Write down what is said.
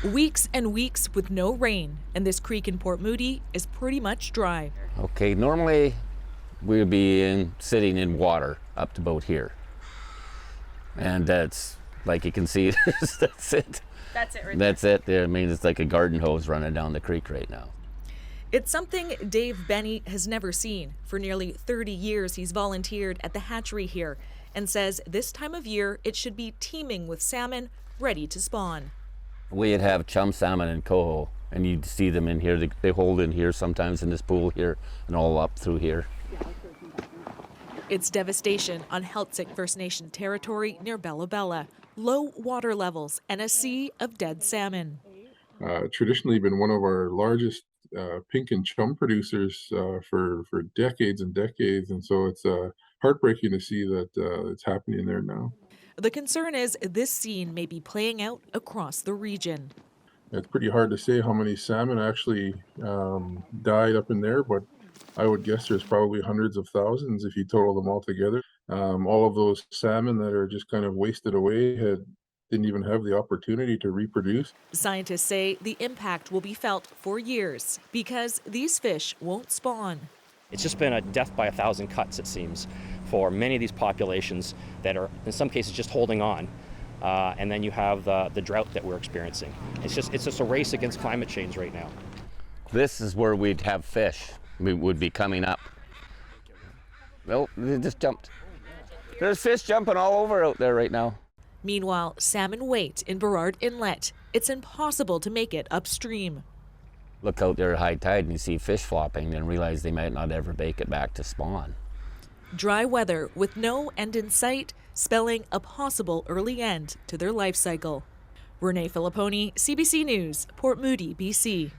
Weeks and weeks with no rain, and this creek in Port Moody is pretty much dry. Okay, normally we'd be sitting in water up to about here. And that's, like you can see, that's it. That's it right That's it there. I mean, it's like a garden hose running down the creek right now. It's something Dave Benny has never seen. For nearly 30 years, he's volunteered at the hatchery here and says this time of year it should be teeming with salmon ready to spawn. We'd have chum salmon and coho, and you'd see them in here. They hold in here sometimes in this pool here and all up through here. It's Devastation on Heltzig First Nation territory near Bella Bella. Low water levels and a sea of dead salmon. Traditionally been one of our largest pink and chum producers for decades and decades, and so it's heartbreaking to see that it's happening there now. The concern is this scene may be playing out across the region. It's pretty hard to say how many salmon actually died up in there, but I would guess there's probably hundreds of thousands if you total them all together. All of those salmon that are just kind of wasted away didn't even have the opportunity to reproduce. Scientists say the impact will be felt for years because these fish won't spawn. It's just been a death by 1,000 cuts, it seems, for many of these populations that are, in some cases, just holding on. And then you have the drought that we're experiencing. It's just a race against climate change right now. This is where we'd have fish. We would be coming up. Nope, they just jumped. There's fish jumping all over out there right now. Meanwhile, salmon wait in Burrard Inlet. It's impossible to make it upstream. Look out there at high tide and you see fish flopping and realize they might not ever make it back to spawn. Dry weather with no end in sight, spelling a possible early end to their life cycle. Renee Filipponi, CBC News, Port Moody, BC.